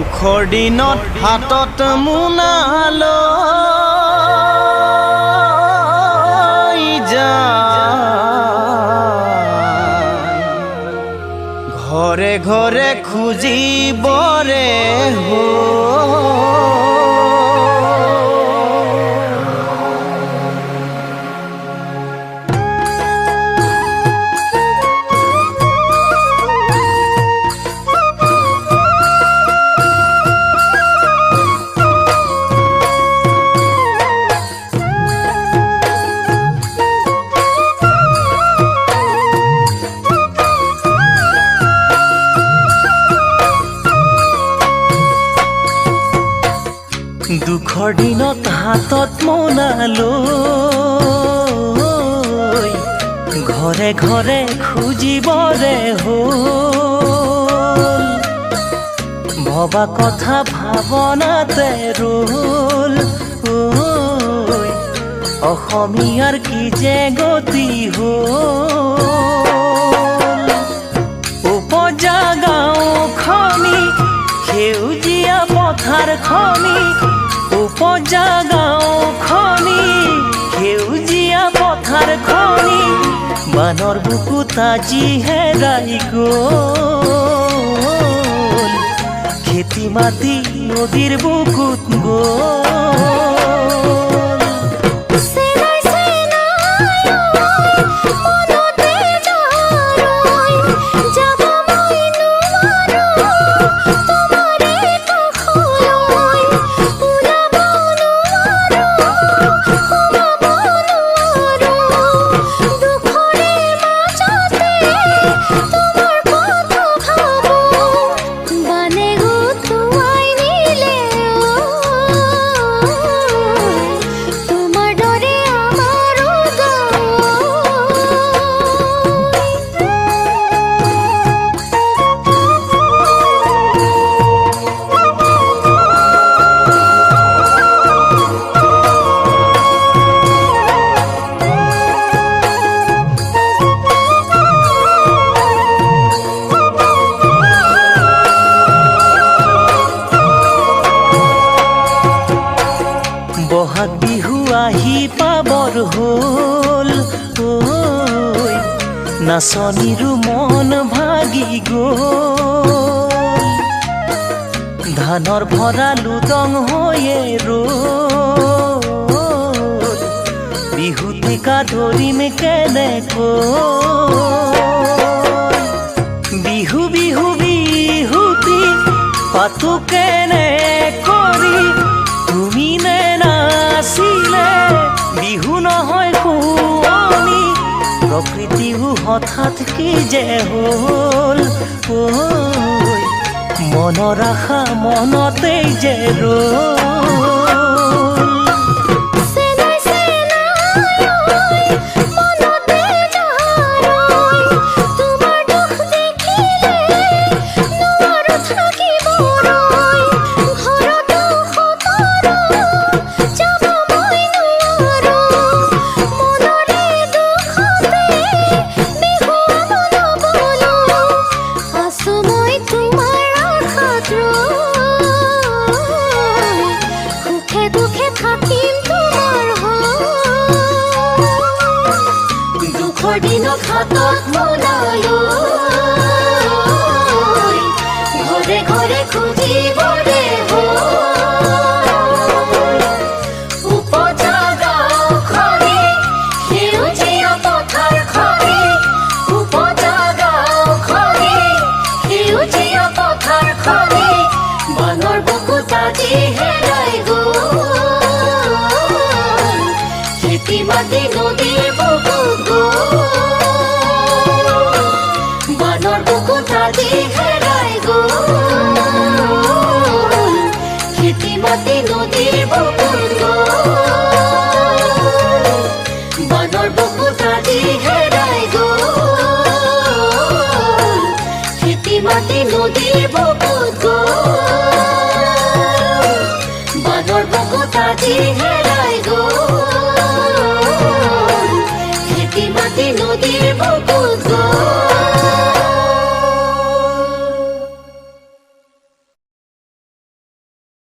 দুখৰ দিনত হাতত মোনা লৈ যায় ঘৰে ঘৰে খুজিবৰে দুখৰ দিনত হাতত মোনা লৈ ঘৰে ঘৰে খুজিবৰে হ'ল ভবা কথা ভাৱনাতে ৰ'ল অসমীয়াৰ কি যে গতি হ'ল উপজা গাঁওখনি সেউজীয়া পথাৰখনি উপজা গাঁওখনি সেউজীয়া পথাৰখনি বানৰ বুকুত আজি হেৰাই গ'ল খেতি মাটি নদীৰ বুকুত গ'ল বহাগ বিহু আহি পাবৰ হ'ল নাচনীৰো মন ভাগি গ'ল ধানৰ ভঁৰাল উদং হৈয়ে ৰ'ল বিহুতিকা ধৰিম কেনেকৈ বিহু বিহু বিহুতি পাতো কেনে কৰি তুমি নে নাচিলে বিহু নহয় শুৱনি প্ৰকৃতিও হঠাৎ কি যে হ'ল মনৰ আশা মনতেই যে ৰ'ল দিনত হাতত মোনা লৈ ঘৰে ঘৰে খুজিবৰে হ'ল উপজা গাঁওখনি সেউজীয়া পথাৰখনি উপজা গাঁওখনি সেউজীয়া পথাৰখনি বানৰ বুকুত আজি হেৰাই গ'ল খেতি মাটি নদীৰ বুকুত বানৰ বুকুত আজি হেৰাই গ'ল খেতি মাটি নদীৰ বুকুত বানৰ বুকুত আজি হেৰাই গ'ল খেতি মাটি নদীৰ বুকুত বানৰ বুকুত আজি হেৰাই গ'ল খেতি মাটি নদীৰ বুকুত